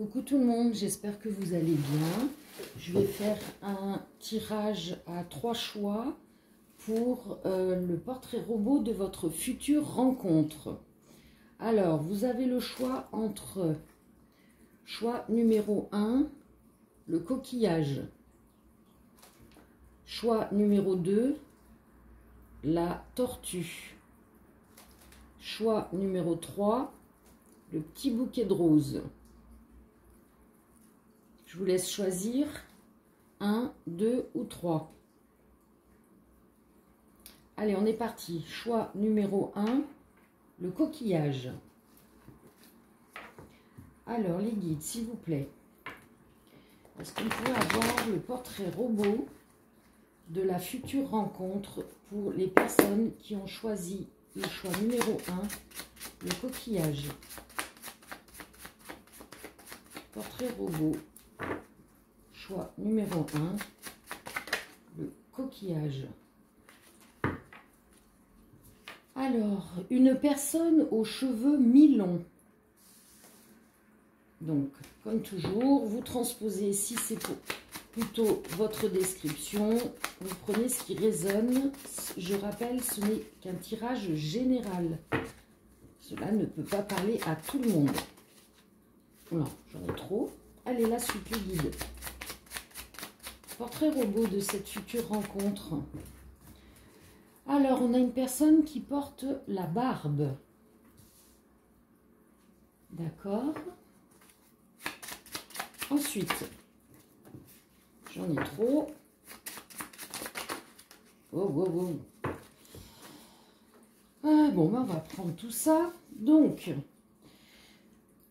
Coucou tout le monde, j'espère que vous allez bien. Je vais faire un tirage à 3 choix pour le portrait robot de votre future rencontre. Alors, vous avez le choix entre choix numéro 1, le coquillage. Choix numéro 2, la tortue. Choix numéro 3, le petit bouquet de roses. Je vous laisse choisir 1, 2 ou 3. Allez, on est parti. Choix numéro 1, le coquillage. Alors, les guides, s'il vous plaît. Est-ce qu'on pourrait avoir le portrait robot de la future rencontre pour les personnes qui ont choisi le choix numéro 1, le coquillage. Portrait robot. Choix numéro 1, le coquillage. Alors, une personne aux cheveux mi-longs. Donc, comme toujours, vous transposez, si c'est plutôt votre description, vous prenez ce qui résonne. Je rappelle, ce n'est qu'un tirage général. Cela ne peut pas parler à tout le monde. Non, j'en ai trop. Allez, la suite, les guides. Portrait robot de cette future rencontre. Alors, on a une personne qui porte la barbe. D'accord. Ensuite, j'en ai trop. Oh. Bon, ben, on va prendre tout ça. Donc,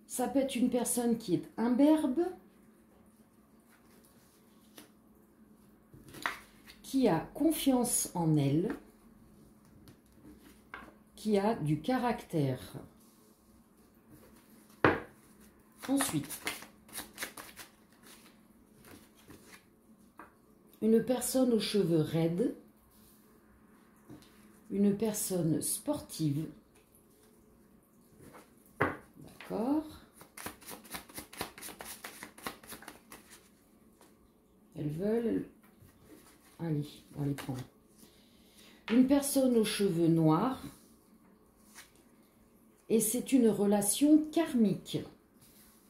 ça peut être une personne qui est imberbe, qui a confiance en elle, qui a du caractère. Ensuite, une personne aux cheveux raides, une personne sportive, d'accord. Elles veulent... Allez, on va les prendre. Une personne aux cheveux noirs. Et c'est une relation karmique.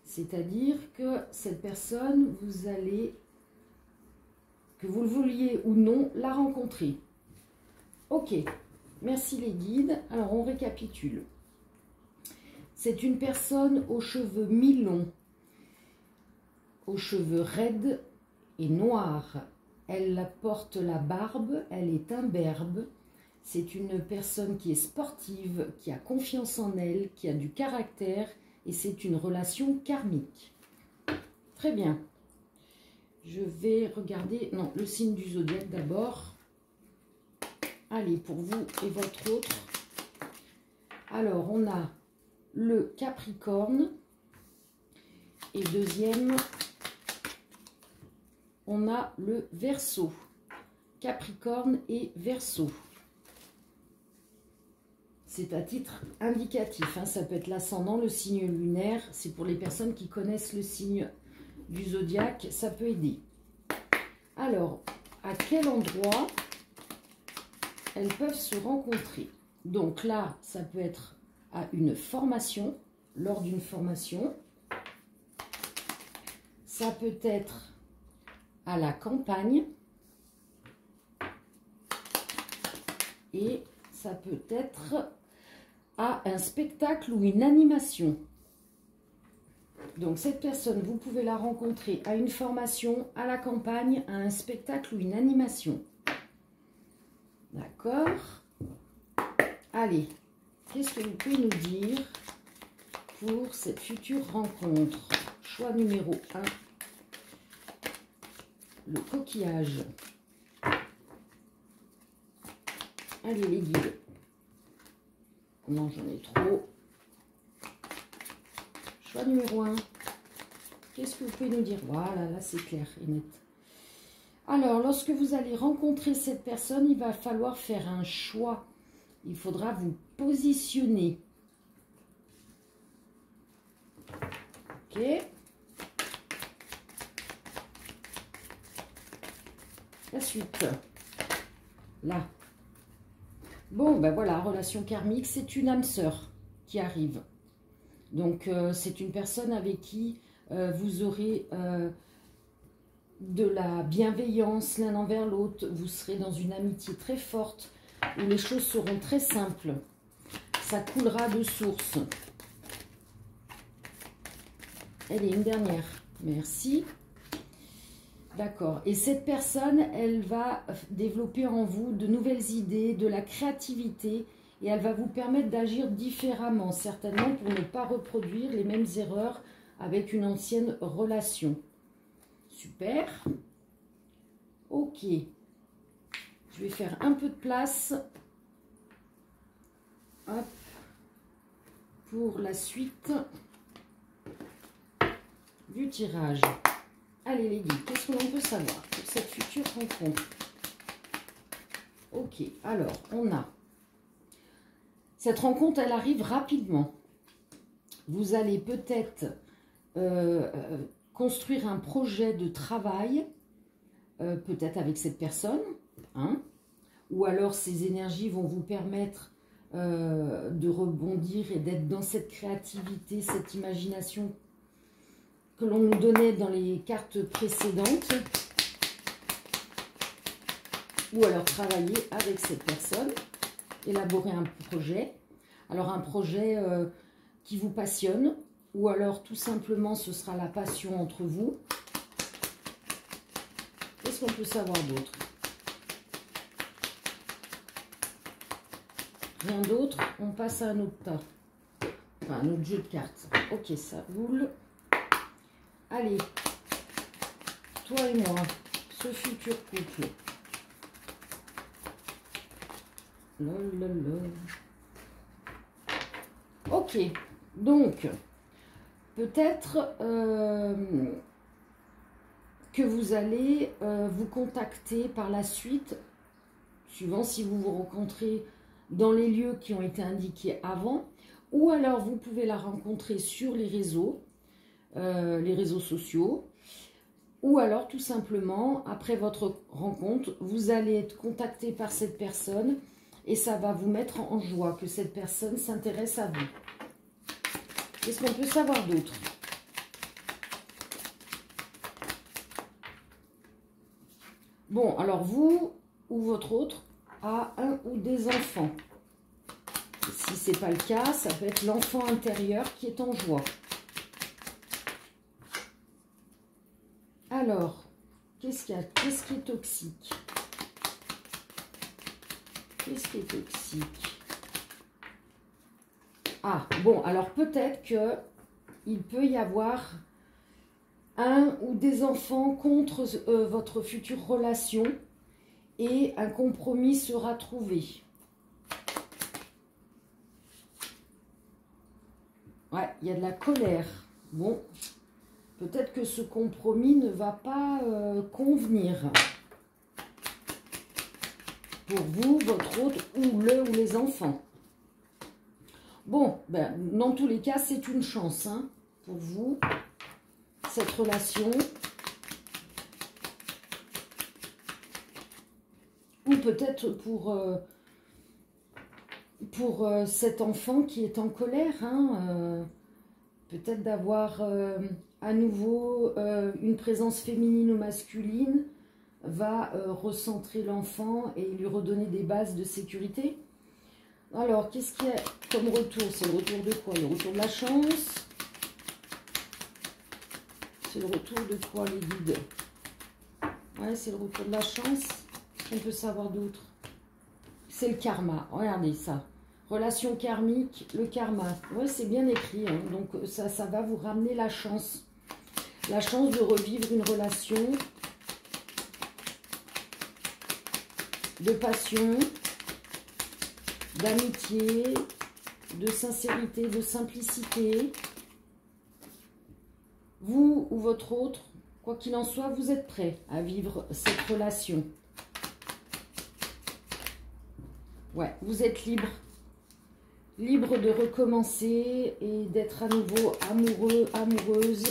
C'est-à-dire que cette personne, vous allez, que vous le vouliez ou non, la rencontrer. Ok, merci les guides. Alors, on récapitule. C'est une personne aux cheveux mi-longs, aux cheveux raides et noirs. Elle porte la barbe, elle est imberbe. C'est une personne qui est sportive, qui a confiance en elle, qui a du caractère et c'est une relation karmique. Très bien. Je vais regarder, non, le signe du zodiaque d'abord. Allez, pour vous et votre autre. Alors, on a le Capricorne et deuxième, on a le Verseau. Capricorne et Verseau. C'est à titre indicatif, hein, ça peut être l'ascendant, le signe lunaire, c'est pour les personnes qui connaissent le signe du zodiaque, ça peut aider. Alors, à quel endroit elles peuvent se rencontrer? Donc là, ça peut être à une formation, lors d'une formation. Ça peut être à la campagne. Et ça peut être à un spectacle ou une animation. Donc cette personne, vous pouvez la rencontrer à une formation, à la campagne, à un spectacle ou une animation. D'accord. Allez, qu'est-ce que vous pouvez nous dire pour cette future rencontre? Choix numéro 1, le coquillage. Allez les guides. Non, j'en ai trop. Choix numéro 1. Qu'est-ce que vous pouvez nous dire? Voilà, là c'est clair et net. Alors, lorsque vous allez rencontrer cette personne, il va falloir faire un choix. Il faudra vous positionner. Ok. La suite. Là. Bon, ben voilà, relation karmique, c'est une âme sœur qui arrive. Donc, c'est une personne avec qui vous aurez de la bienveillance l'un envers l'autre. Vous serez dans une amitié très forte où les choses seront très simples. Ça coulera de source. Allez, une dernière. Merci. D'accord. Et cette personne, elle va développer en vous de nouvelles idées, de la créativité, et elle va vous permettre d'agir différemment, certainement pour ne pas reproduire les mêmes erreurs avec une ancienne relation. Super. Ok. Je vais faire un peu de place. Hop. Pour la suite du tirage. Allez les guides, qu'est-ce que l'on peut savoir pour cette future rencontre? Ok, alors on a... Cette rencontre, elle arrive rapidement. Vous allez peut-être construire un projet de travail, peut-être avec cette personne, hein, ou alors ces énergies vont vous permettre de rebondir et d'être dans cette créativité, cette imagination que l'on nous donnait dans les cartes précédentes, ou alors travailler avec cette personne, élaborer un projet. Alors un projet qui vous passionne, ou alors tout simplement ce sera la passion entre vous. Qu'est-ce qu'on peut savoir d'autre? Rien d'autre, on passe à un autre tas. Enfin, un autre jeu de cartes. Ok, ça roule. Allez, toi et moi, ce futur couple. Ok, donc, peut-être que vous allez vous contacter par la suite, suivant si vous vous rencontrez dans les lieux qui ont été indiqués avant, ou alors vous pouvez la rencontrer sur les réseaux sociaux, ou alors tout simplement, après votre rencontre, vous allez être contacté par cette personne et ça va vous mettre en joie que cette personne s'intéresse à vous. Qu'est-ce qu'on peut savoir d'autre? Bon, alors vous ou votre autre a un ou des enfants. Si ce n'est pas le cas, ça peut être l'enfant intérieur qui est en joie. Alors, qu'est-ce qu'il y a? Qu'est-ce qui est toxique? Qu'est-ce qui est toxique? Ah, bon, alors peut-être qu'il peut y avoir un ou des enfants contre votre future relation et un compromis sera trouvé. Ouais, il y a de la colère. Bon, peut-être que ce compromis ne va pas convenir pour vous, votre autre ou les enfants. Bon, ben, dans tous les cas, c'est une chance hein, pour vous, cette relation. Ou peut-être pour cet enfant qui est en colère, hein, peut-être d'avoir à nouveau une présence féminine ou masculine va recentrer l'enfant et lui redonner des bases de sécurité. Alors, qu'est-ce qu'il y a comme retour? C'est le retour de quoi? Le retour de la chance? C'est le retour de quoi, les guides? Ouais, c'est le retour de la chance. Qu'est-ce qu'on peut savoir d'autre? C'est le karma. Regardez ça. Relation karmique, le karma. Ouais, c'est bien écrit. Hein. Donc, ça va vous ramener la chance. La chance de revivre une relation de passion, d'amitié, de sincérité, de simplicité. Vous ou votre autre, quoi qu'il en soit, vous êtes prêt à vivre cette relation. Ouais, vous êtes libre. Libre de recommencer et d'être à nouveau amoureux, amoureuse.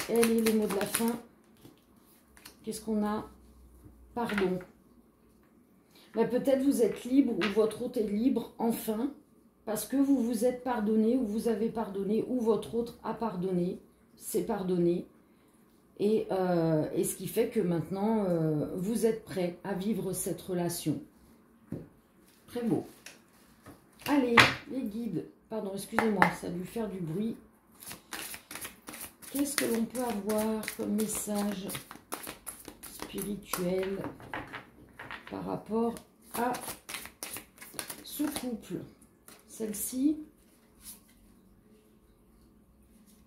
Elle est le mot de la fin. Qu'est-ce qu'on a? Pardon. Ben, peut-être vous êtes libre ou votre autre est libre, enfin, parce que vous vous êtes pardonné ou vous avez pardonné ou votre autre a pardonné, c'est pardonné. Et ce qui fait que maintenant, vous êtes prêt à vivre cette relation. Très beau. Allez, les guides. Pardon, excusez-moi, ça a dû faire du bruit. Qu'est-ce que l'on peut avoir comme message spirituel par rapport à ce couple? Celle-ci,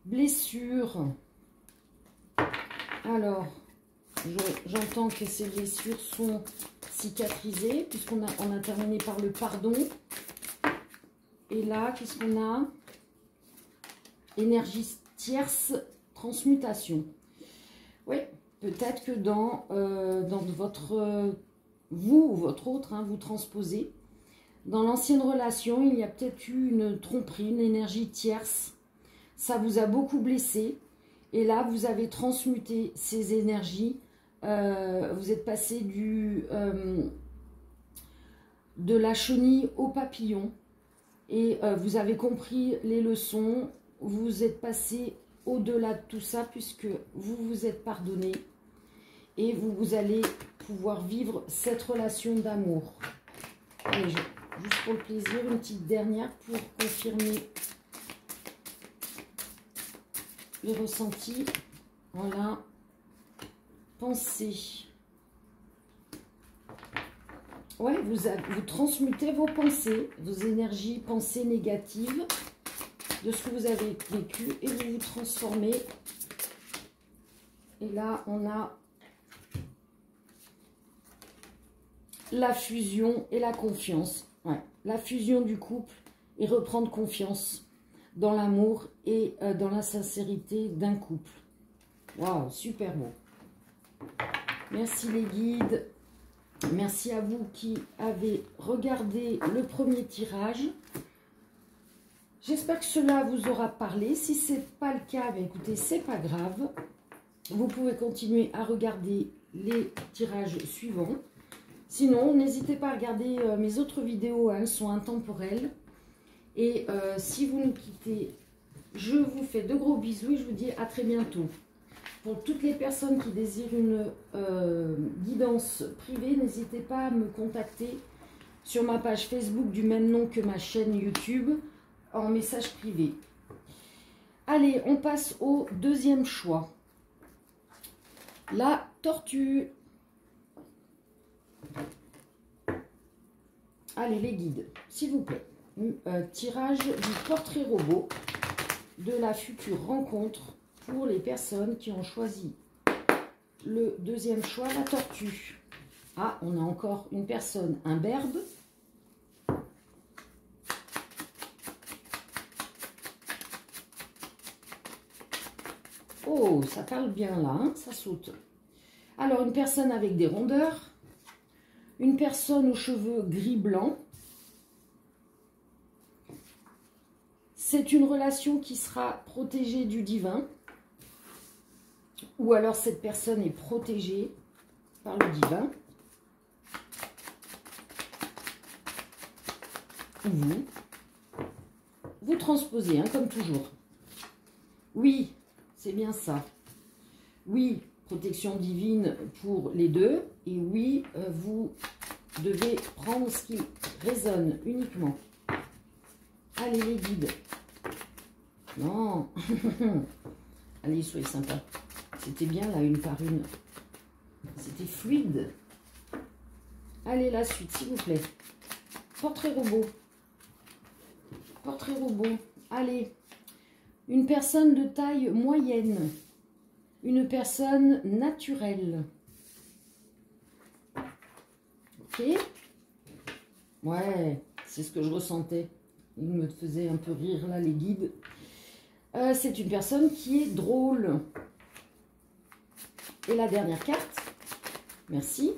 blessure. Alors, j'entends que ces blessures sont cicatrisées, puisqu'on a terminé par le pardon. Et là, qu'est-ce qu'on a? Énergie tierce, transmutation. Oui, peut-être que dans votre... vous ou votre autre, hein, vous transposez. Dans l'ancienne relation, il y a peut-être eu une tromperie, une énergie tierce. Ça vous a beaucoup blessé. Et là, vous avez transmuté ces énergies. Vous êtes passé de la chenille au papillon. Et vous avez compris les leçons. Vous êtes passé au-delà de tout ça puisque vous vous êtes pardonné. Et vous allez pouvoir vivre cette relation d'amour. Allez, juste pour le plaisir, une petite dernière pour confirmer les ressentis. Voilà. Pensez. Ouais, vous transmutez vos pensées, vos énergies, pensées négatives de ce que vous avez vécu et vous vous transformez. Et là, on a la fusion et la confiance. Ouais, la fusion du couple et reprendre confiance dans l'amour et dans la sincérité d'un couple. Waouh, super beau. Merci les guides. Merci à vous qui avez regardé le premier tirage. J'espère que cela vous aura parlé. Si ce n'est pas le cas, ben écoutez, c'est pas grave. Vous pouvez continuer à regarder les tirages suivants. Sinon, n'hésitez pas à regarder mes autres vidéos, hein, elles sont intemporelles. Et si vous nous quittez, je vous fais de gros bisous et je vous dis à très bientôt. Pour toutes les personnes qui désirent une guidance privée, n'hésitez pas à me contacter sur ma page Facebook du même nom que ma chaîne YouTube en message privé. Allez, on passe au deuxième choix. La tortue. Allez, les guides, s'il vous plaît. Tirage du portrait robot de la future rencontre pour les personnes qui ont choisi le deuxième choix, la tortue. Ah, on a encore une personne, un berbe. Oh, ça parle bien là, hein, ça saute. Alors, une personne avec des rondeurs. Une personne aux cheveux gris-blanc. C'est une relation qui sera protégée du divin. Ou alors cette personne est protégée par le divin. Vous transposez, hein, comme toujours. Oui, c'est bien ça. Oui, protection divine pour les deux. Et oui, vous devez prendre ce qui résonne uniquement. Allez, les guides. Non. Allez, soyez sympas. C'était bien là, une par une. C'était fluide. Allez, la suite, s'il vous plaît. Portrait robot. Portrait robot. Allez. Une personne de taille moyenne. Une personne naturelle. Ok. Ouais, c'est ce que je ressentais. Il me faisait un peu rire là, les guides. C'est une personne qui est drôle. Et la dernière carte. Merci.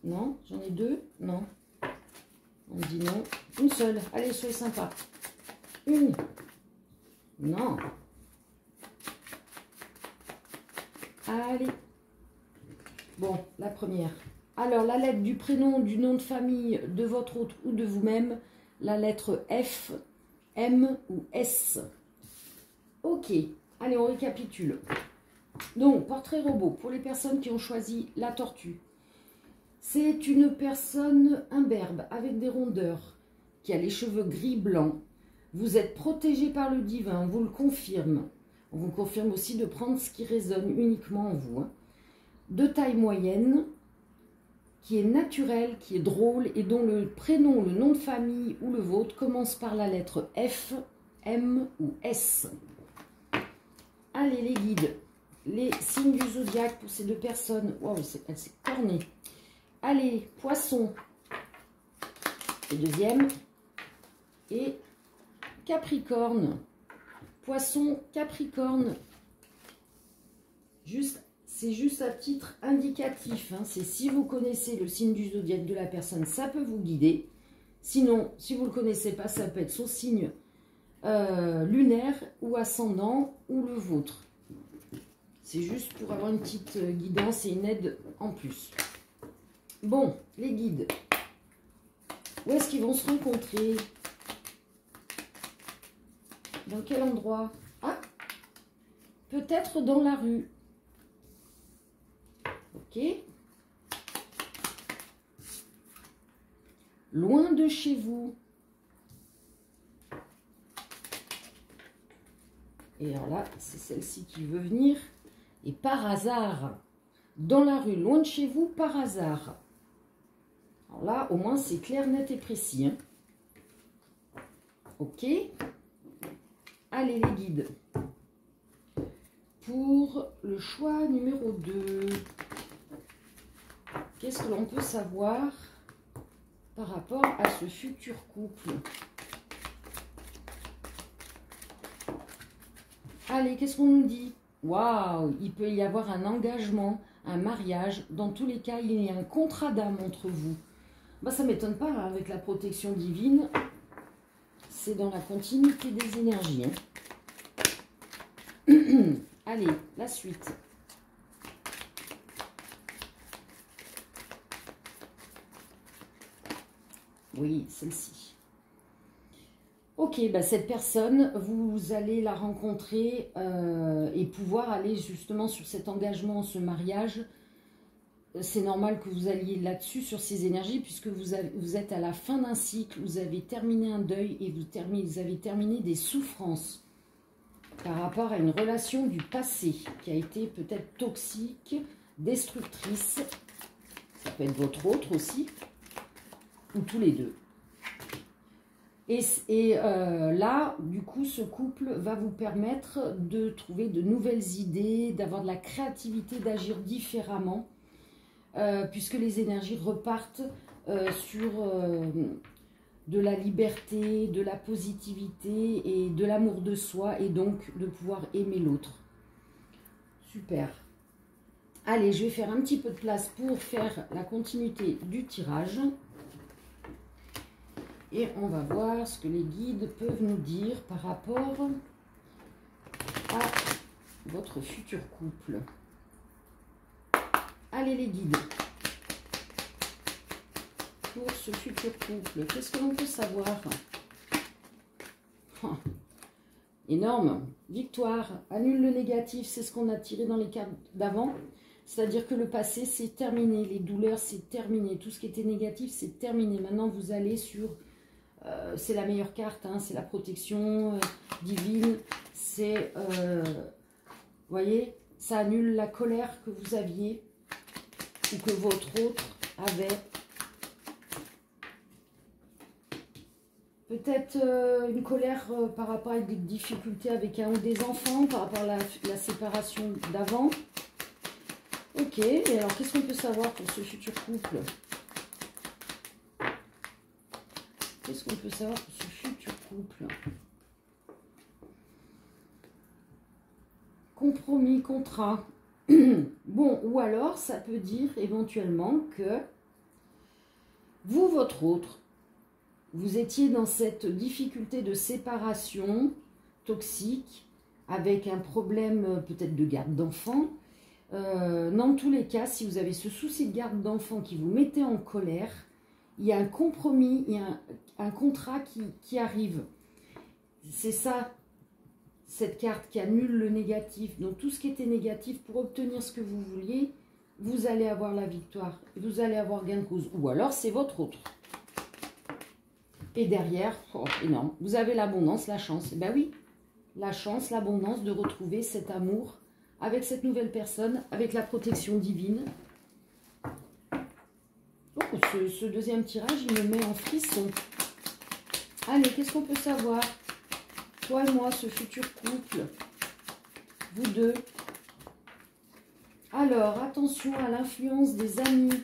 Non, j'en ai deux. Non. On dit non. Une seule. Allez, soyez sympa. Une. Non. Allez. Bon, la première. Alors, la lettre du prénom, du nom de famille de votre autre ou de vous-même, la lettre F, M ou S. Ok, allez, on récapitule. Donc, portrait robot, pour les personnes qui ont choisi la tortue. C'est une personne imberbe, avec des rondeurs, qui a les cheveux gris-blancs. Vous êtes protégé par le divin, on vous le confirme. On vous confirme aussi de prendre ce qui résonne uniquement en vous. Hein. De taille moyenne, qui est naturel, qui est drôle et dont le prénom, le nom de famille ou le vôtre commence par la lettre F, M ou S. Allez les guides, les signes du zodiaque pour ces deux personnes. Waouh, elle s'est cornée. Allez, poisson, le deuxième, et Capricorne. Poisson, Capricorne, c'est juste à titre indicatif. Hein. C'est si vous connaissez le signe du zodiaque de la personne, ça peut vous guider. Sinon, si vous ne le connaissez pas, ça peut être son signe lunaire ou ascendant ou le vôtre. C'est juste pour avoir une petite guidance et une aide en plus. Bon, les guides. Où est-ce qu'ils vont se rencontrer? Dans quel endroit? Ah, peut-être dans la rue. Ok. Loin de chez vous. Et alors là, c'est celle-ci qui veut venir. Et par hasard, dans la rue, loin de chez vous, par hasard. Alors là, au moins, c'est clair, net et précis. Hein. Ok. Allez, les guides. Pour le choix numéro 2, qu'est-ce que l'on peut savoir par rapport à ce futur couple? Allez, qu'est-ce qu'on nous dit? Waouh, il peut y avoir un engagement, un mariage. Dans tous les cas, il y a un contrat d'âme entre vous. Bah, ça ne m'étonne pas, hein, avec la protection divine. C'est dans la continuité des énergies. Hein. Allez, la suite. Oui, celle-ci. Ok, bah cette personne, vous allez la rencontrer et pouvoir aller justement sur cet engagement, ce mariage. C'est normal que vous alliez là-dessus, sur ces énergies, puisque vous êtes à la fin d'un cycle, vous avez terminé un deuil et vous avez terminé des souffrances par rapport à une relation du passé qui a été peut-être toxique, destructrice. Ça peut être votre autre aussi, ou tous les deux. Et là, du coup, ce couple va vous permettre de trouver de nouvelles idées, d'avoir de la créativité, d'agir différemment, puisque les énergies repartent sur de la liberté, de la positivité et de l'amour de soi, et donc de pouvoir aimer l'autre. Super. Allez, je vais faire un petit peu de place pour faire la continuité du tirage. Et on va voir ce que les guides peuvent nous dire par rapport à votre futur couple. Allez les guides. Pour ce futur couple, qu'est-ce que l'on peut savoir? Oh, énorme. Victoire. Annule le négatif, c'est ce qu'on a tiré dans les cartes d'avant. C'est-à-dire que le passé, c'est terminé. Les douleurs, c'est terminé. Tout ce qui était négatif, c'est terminé. Maintenant, vous allez sur... c'est la meilleure carte, hein, c'est la protection divine, c'est, vous voyez, ça annule la colère que vous aviez ou que votre autre avait. Peut-être une colère par rapport à des difficultés avec un ou des enfants, par rapport à la séparation d'avant. Ok, et alors qu'est-ce qu'on peut savoir pour ce futur couple ? Qu'est-ce qu'on peut savoir pour ce futur couple? Compromis, contrat. Bon, ou alors, ça peut dire éventuellement que vous, votre autre, vous étiez dans cette difficulté de séparation toxique, avec un problème peut-être de garde d'enfants, Dans tous les cas, si vous avez ce souci de garde d'enfant qui vous mettait en colère, il y a un compromis, il y a un contrat qui arrive. C'est ça, cette carte qui annule le négatif. Donc tout ce qui était négatif, pour obtenir ce que vous vouliez, vous allez avoir la victoire. Vous allez avoir gain de cause. Ou alors c'est votre autre. Et derrière, oh, énorme, vous avez l'abondance, la chance. Eh ben oui, la chance, l'abondance de retrouver cet amour avec cette nouvelle personne, avec la protection divine. Oh, ce deuxième tirage, il me met en frisson. Allez, qu'est-ce qu'on peut savoir? Toi et moi, ce futur couple, vous deux. Alors, attention à l'influence des amis.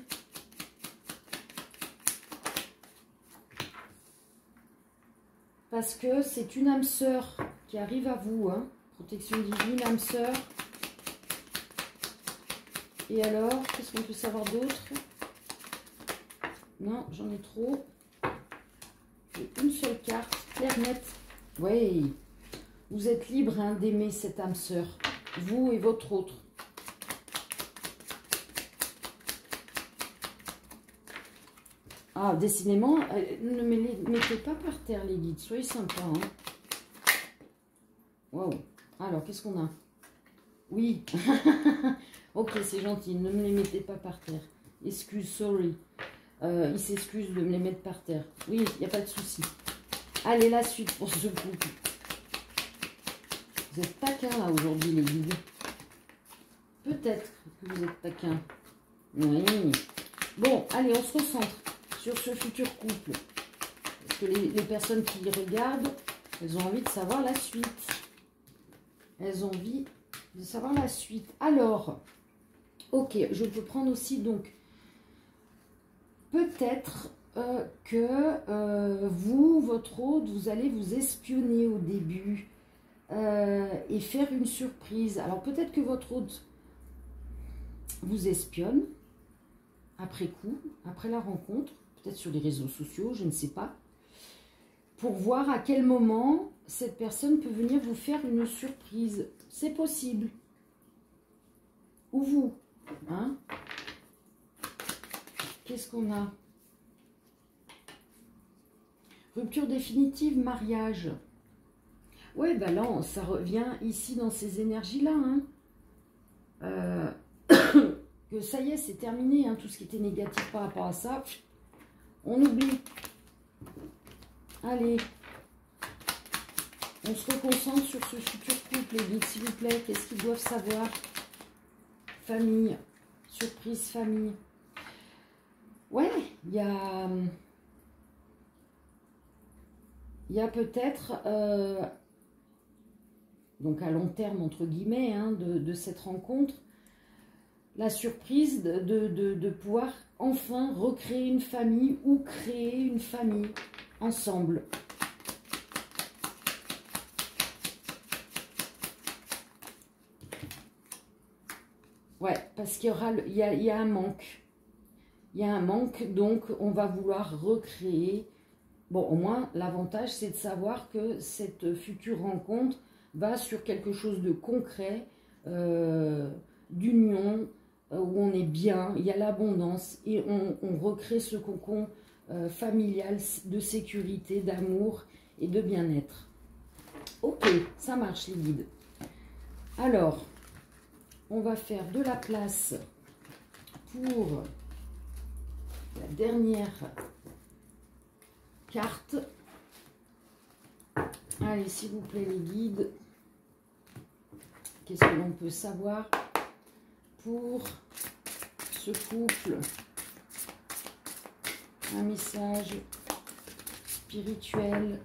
Parce que c'est une âme sœur qui arrive à vous. Hein. Protection divine, âme sœur. Et alors, qu'est-ce qu'on peut savoir d'autre? Non, j'en ai trop. J'ai une seule carte, claire, nette. Oui, vous êtes libre hein, d'aimer cette âme sœur. Vous et votre autre. Ah, décidément, ne me les mettez pas par terre, les guides. Soyez sympas. Hein. Waouh. Alors, qu'est-ce qu'on a? Oui. Ok, c'est gentil. Ne me les mettez pas par terre. Excuse, sorry. Il s'excuse de me les mettre par terre. Oui, il n'y a pas de souci. Allez, la suite pour ce couple. Vous êtes taquins, là, aujourd'hui, les guides. Peut-être que vous êtes taquins. Oui. Bon, allez, on se recentre sur ce futur couple. Parce que les personnes qui regardent, elles ont envie de savoir la suite. Elles ont envie de savoir la suite. Alors, ok, je peux prendre aussi, donc, peut-être que vous, votre hôte, vous allez vous espionner au début et faire une surprise. Alors, peut-être que votre hôte vous espionne après coup, après la rencontre, peut-être sur les réseaux sociaux, je ne sais pas, pour voir à quel moment cette personne peut venir vous faire une surprise. C'est possible. Ou vous. Hein? Qu'est-ce qu'on a? Rupture définitive, mariage. Ouais, ben là, ça revient ici dans ces énergies-là. Hein. Que ça y est, c'est terminé. Hein, tout ce qui était négatif par rapport à ça, on oublie. Allez. On se reconcentre sur ce futur couple, les guides, s'il vous plaît. Qu'est-ce qu'ils doivent savoir? Famille. Surprise, famille. Ouais, il y a peut-être, donc à long terme, entre guillemets, hein, de cette rencontre, la surprise de pouvoir enfin recréer une famille ou créer une famille ensemble. Ouais, parce qu'il y a un manque. Il y a un manque, donc on va vouloir recréer. Bon, au moins, l'avantage, c'est de savoir que cette future rencontre va sur quelque chose de concret, d'union, où on est bien, il y a l'abondance, et on recrée ce cocon familial de sécurité, d'amour et de bien-être. Ok, ça marche les guides. Alors, on va faire de la place pour la dernière carte. Allez, s'il vous plaît, les guides. Qu'est-ce que l'on peut savoir pour ce couple? Un message spirituel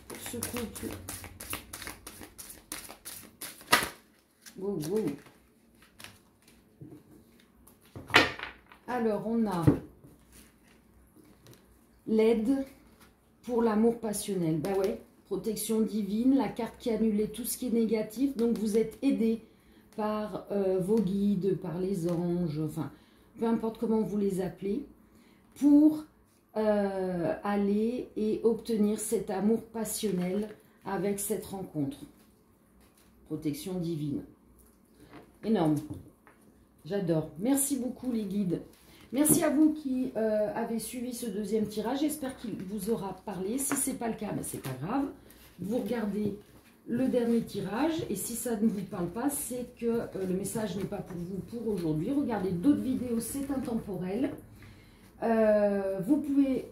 pour ce couple. Wow, wow. Alors, on a l'aide pour l'amour passionnel. Bah ouais, protection divine, la carte qui annule tout ce qui est négatif. Donc, vous êtes aidé par vos guides, par les anges, enfin, peu importe comment vous les appelez, pour aller et obtenir cet amour passionnel avec cette rencontre. Protection divine. Énorme. J'adore. Merci beaucoup les guides. Merci à vous qui avez suivi ce deuxième tirage. J'espère qu'il vous aura parlé. Si ce n'est pas le cas, ben, c'est pas grave. Vous regardez le dernier tirage. Et si ça ne vous parle pas, c'est que le message n'est pas pour vous pour aujourd'hui. Regardez d'autres vidéos, c'est intemporel. Vous pouvez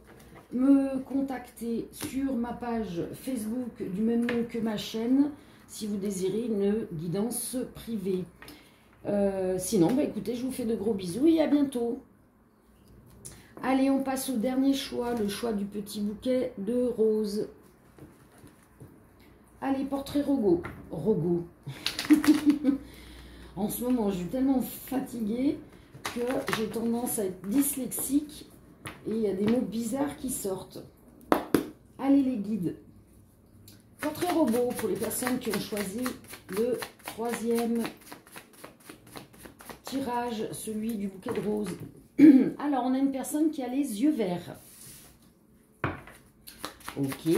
me contacter sur ma page Facebook du même nom que ma chaîne si vous désirez une guidance privée. Sinon, bah écoutez, je vous fais de gros bisous et à bientôt. Allez, on passe au dernier choix, le choix du petit bouquet de roses. Allez, portrait Rogo. Rogo. En ce moment, je suis tellement fatiguée que j'ai tendance à être dyslexique et il y a des mots bizarres qui sortent. Allez, les guides. Portrait robot pour les personnes qui ont choisi le troisième tirage, celui du bouquet de roses. Alors, on a une personne qui a les yeux verts. Ok.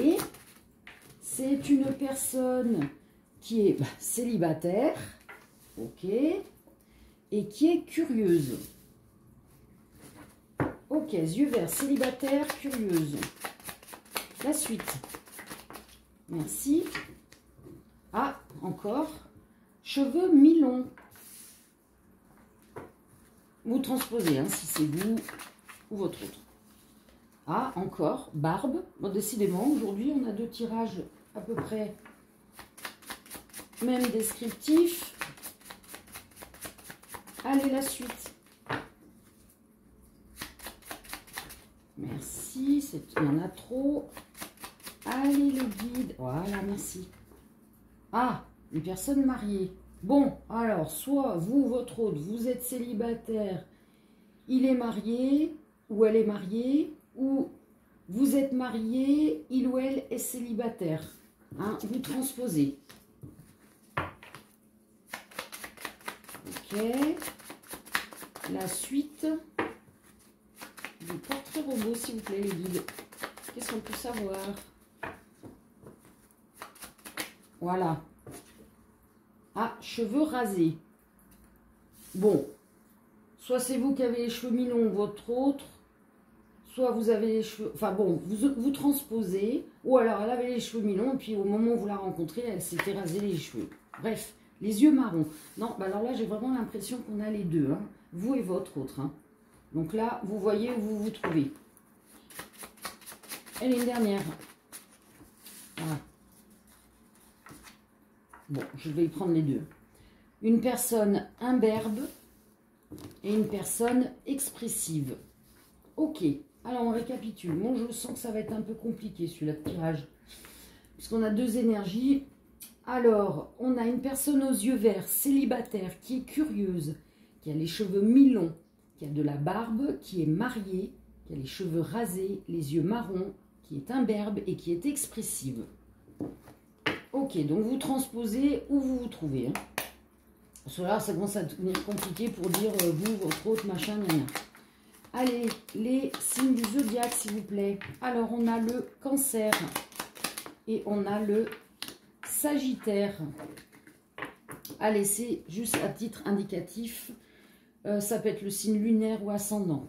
C'est une personne qui est célibataire. Ok. Et qui est curieuse. Ok, yeux verts, célibataire, curieuse. La suite. Merci. Ah, encore. Cheveux mi-longs. Vous transposez, hein, si c'est vous ou votre autre. Ah, encore. Barbe. Bon, décidément, aujourd'hui, on a deux tirages à peu près même descriptifs. Allez, la suite. Merci. Il y en a trop. Allez, le guide. Voilà, merci. Ah, une personne mariée. Bon, alors, soit vous, votre autre, vous êtes célibataire, il est marié, ou elle est mariée, ou vous êtes marié, il ou elle est célibataire. Hein, vous transposez. Ok. La suite du portrait robot, s'il vous plaît, les guides. Qu'est-ce qu'on peut savoir? Voilà. Ah, cheveux rasés. Bon. Soit c'est vous qui avez les cheveux mi-longs, votre autre. Soit vous avez les cheveux... Enfin bon, vous transposez. Ou alors elle avait les cheveux mi-longs. Et puis au moment où vous la rencontrez, elle s'était rasé les cheveux. Bref, les yeux marrons. Non, bah alors là, j'ai vraiment l'impression qu'on a les deux. Hein. Vous et votre autre. Hein. Donc là, vous voyez où vous vous trouvez. Et une dernière. Voilà. Bon, je vais y prendre les deux. Une personne imberbe et une personne expressive. Ok, alors on récapitule. Bon, je sens que ça va être un peu compliqué celui-là de tirage. Puisqu'on a deux énergies. Alors, on a une personne aux yeux verts, célibataire, qui est curieuse, qui a les cheveux mi-longs, qui a de la barbe, qui est mariée, qui a les cheveux rasés, les yeux marrons, qui est imberbe et qui est expressive. Ok, donc vous transposez où vous vous trouvez. Hein. Parce que là, ça commence à devenir compliqué pour dire vous, votre autre, machin, rien. Allez, les signes du zodiaque, s'il vous plaît. Alors, on a le Cancer et on a le Sagittaire. Allez, c'est juste à titre indicatif. Ça peut être le signe lunaire ou ascendant.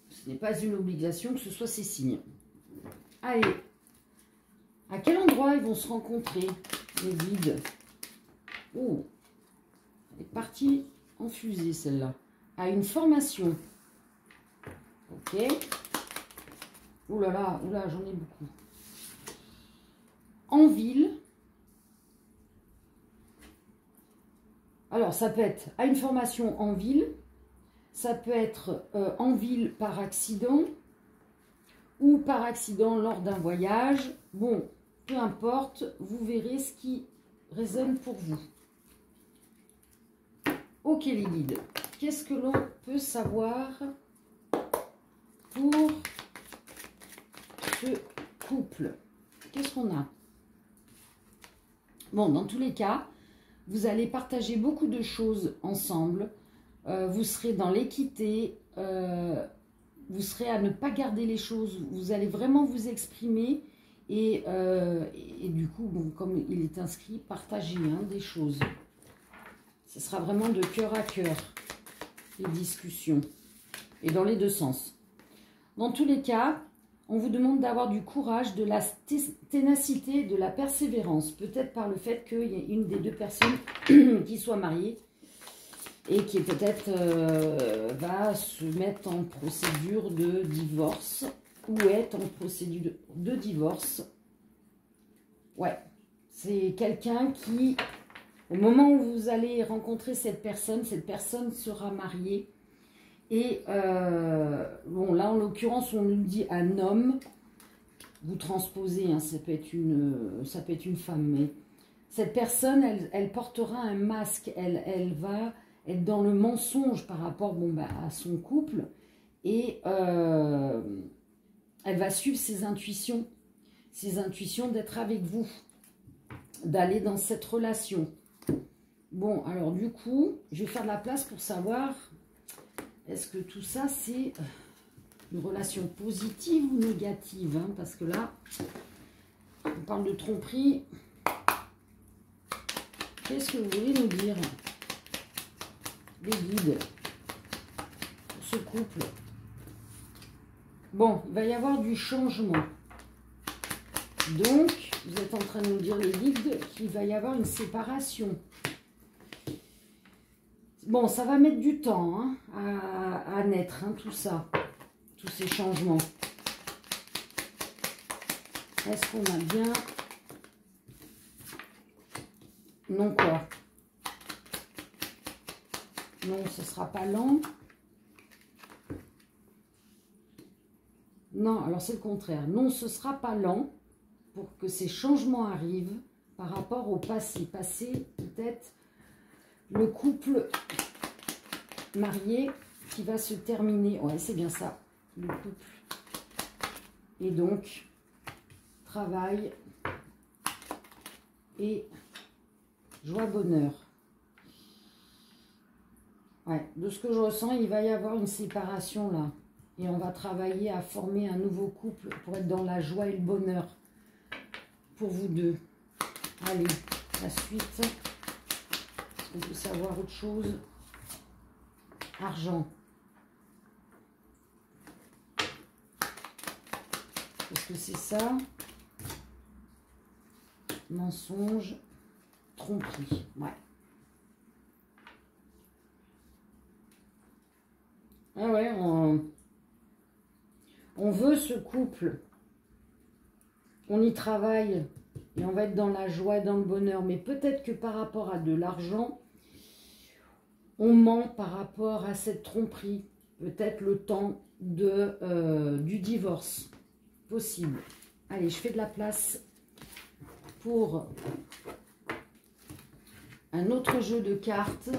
Ce n'est pas une obligation que ce soit ces signes. Allez. À quel endroit ils vont se rencontrer, les guides? Oh, elle est partie en fusée, celle-là. À une formation. Ok. Ouh là là, j'en ai beaucoup. En ville. Alors, ça peut être à une formation en ville. Ça peut être en ville par accident. Ou par accident lors d'un voyage. Bon, peu importe, vous verrez ce qui résonne pour vous. Ok les guides, qu'est-ce que l'on peut savoir pour ce couple? Qu'est-ce qu'on a? Bon, dans tous les cas, vous allez partager beaucoup de choses ensemble. Vous serez dans l'équité, vous serez à ne pas garder les choses. Vous allez vraiment vous exprimer et du coup, bon, comme il est inscrit, partagez hein, des choses. Ce sera vraiment de cœur à cœur, les discussions. Et dans les deux sens. Dans tous les cas, on vous demande d'avoir du courage, de la ténacité, de la persévérance. Peut-être par le fait qu'il y ait une des deux personnes qui soit mariée et qui peut-être va se mettre en procédure de divorce ou est en procédure de divorce. Ouais, c'est quelqu'un qui, au moment où vous allez rencontrer cette personne sera mariée. Et bon, là en l'occurrence, on nous dit un homme. Vous transposez, hein, ça peut être une femme, mais cette personne, elle portera un masque. Elle va être dans le mensonge par rapport à son couple. Et elle va suivre ses intuitions d'être avec vous, d'aller dans cette relation. Bon, alors du coup, je vais faire de la place pour savoir, est-ce que tout ça, c'est une relation positive ou négative, hein, parce que là, on parle de tromperie. Qu'est-ce que vous voulez nous dire, les guides, pour ce couple? Bon, il va y avoir du changement. Donc, vous êtes en train de nous dire, les guides, qu'il va y avoir une séparation. Bon, ça va mettre du temps, hein, à naître, hein, tout ça, tous ces changements. Est-ce qu'on a bien... Non, quoi? Non, ce ne sera pas lent. Non, alors c'est le contraire. Non, ce ne sera pas lent pour que ces changements arrivent par rapport au passé. Passé, peut-être, le couple marié qui va se terminer. Ouais, c'est bien ça, le couple. Et donc, travail et joie, bonheur. Ouais, de ce que je ressens, il va y avoir une séparation là. Et on va travailler à former un nouveau couple pour être dans la joie et le bonheur pour vous deux. Allez, la suite. On peut savoir autre chose. Argent. Est-ce que c'est ça? Mensonge. Tromperie. Ouais. Ah ouais, on veut ce couple. On y travaille. Et on va être dans la joie et dans le bonheur. Mais peut-être que par rapport à de l'argent, on ment par rapport à cette tromperie. Peut-être le temps du divorce. Possible. Allez, je fais de la place pour un autre jeu de cartes.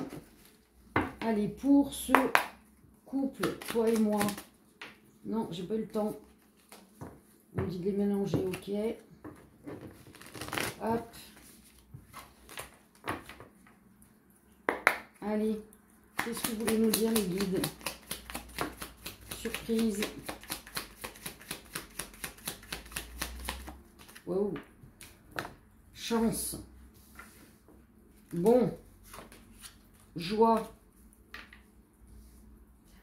Allez, pour ce couple, toi et moi. Non, j'ai pas eu le temps. On me dit de les mélanger, ok. Hop. Allez, qu'est-ce que vous voulez nous dire, les guides? Surprise. Wow. Chance. Bon. Joie.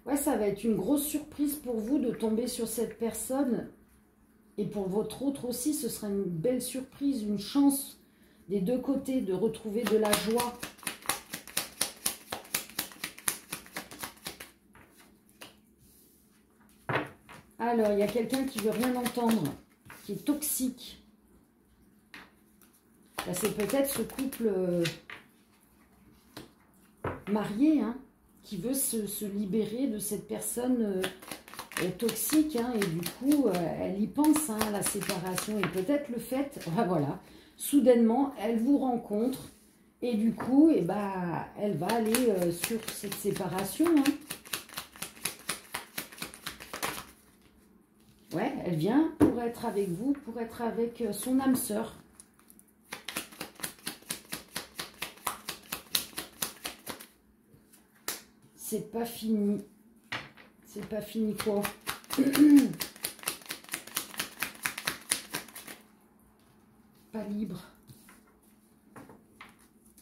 Ouais, ça va être une grosse surprise pour vous de tomber sur cette personne. Et pour votre autre aussi, ce sera une belle surprise, une chance des deux côtés de retrouver de la joie. Alors, il y a quelqu'un qui veut rien entendre, qui est toxique. Là, c'est peut-être ce couple marié, hein, qui veut se libérer de cette personne toxique, hein, et du coup, elle y pense, hein, à la séparation. Et peut-être le fait, voilà, soudainement, elle vous rencontre, et du coup, eh ben, elle va aller sur cette séparation, hein. Ouais, elle vient pour être avec vous, pour être avec son âme sœur. C'est pas fini. C'est pas fini quoi? Pas libre.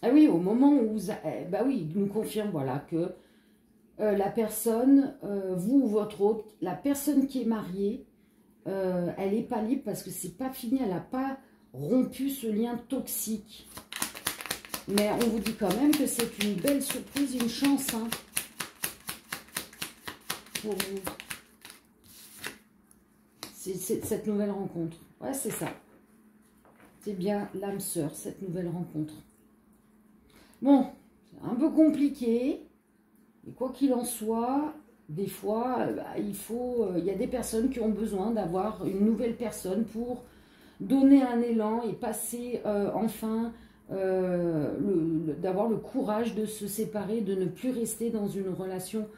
Ah oui, au moment où vous... bah oui, il nous confirme, voilà, que la personne, vous ou votre hôte, la personne qui est mariée, elle n'est pas libre parce que c'est pas fini, elle n'a pas rompu ce lien toxique. Mais on vous dit quand même que c'est une belle surprise, une chance hein, pour vous. C'est cette nouvelle rencontre. Ouais, c'est ça. C'est bien l'âme sœur, cette nouvelle rencontre. Bon, c'est un peu compliqué. Et quoi qu'il en soit, des fois, il y a des personnes qui ont besoin d'avoir une nouvelle personne pour donner un élan et passer enfin, d'avoir le courage de se séparer, de ne plus rester dans une relation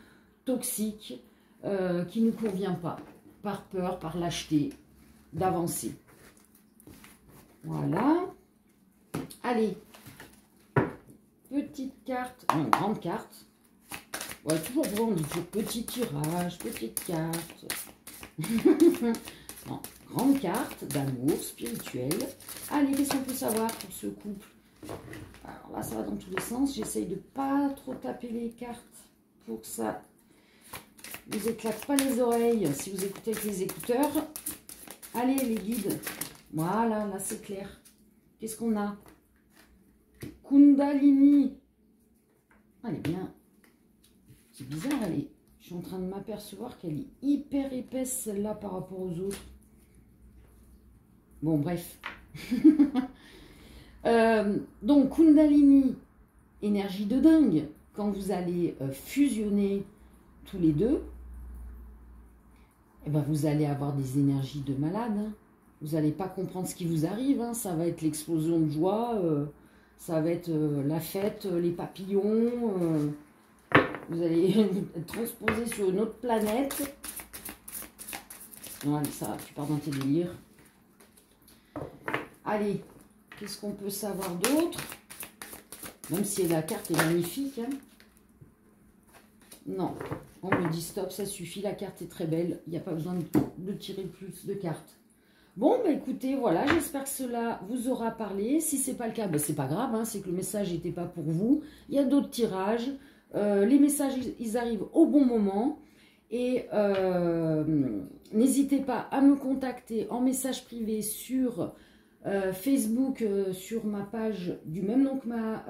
toxique qui ne convient pas, par peur, par lâcheté, d'avancer. Voilà. Allez, petite carte, non, grande carte. Ouais, toujours bon, on dit toujours petit tirage, petite carte. Non, grande carte d'amour spirituel. Allez, qu'est-ce qu'on peut savoir pour ce couple? Alors là, ça va dans tous les sens. J'essaye de pas trop taper les cartes pour que ça vous éclate pas les oreilles si vous écoutez avec les écouteurs. Allez, les guides. Voilà, là, c'est clair. Qu'est-ce qu'on a? Kundalini. Elle est bien. C'est bizarre, je suis en train de m'apercevoir qu'elle est hyper épaisse, celle-là, par rapport aux autres. Bon, bref. Donc, Kundalini, énergie de dingue. Quand vous allez fusionner tous les deux, eh ben, vous allez avoir des énergies de malade. Hein. Vous n'allez pas comprendre ce qui vous arrive. Hein. Ça va être l'explosion de joie. Ça va être la fête, les papillons. Vous allez être transposé sur une autre planète. Non, allez, ça va, tu pars dans tes délires. Allez, qu'est-ce qu'on peut savoir d'autre? Même si la carte est magnifique. Hein. Non, on me dit stop, ça suffit, la carte est très belle. Il n'y a pas besoin de tirer plus de cartes. Bon, bah écoutez, voilà, j'espère que cela vous aura parlé. Si ce n'est pas le cas, bah, c'est pas grave, hein, c'est que le message n'était pas pour vous. Il y a d'autres tirages. Les messages, ils arrivent au bon moment. Et n'hésitez pas à me contacter en message privé sur Facebook, sur ma page du même nom que ma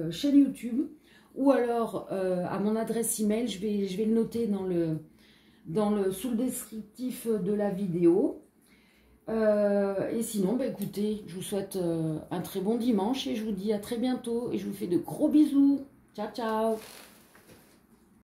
chaîne YouTube. Ou alors à mon adresse email, je vais le noter sous le descriptif de la vidéo. Et sinon, bah, écoutez, je vous souhaite un très bon dimanche et je vous dis à très bientôt. Et je vous fais de gros bisous. Ciao, ciao!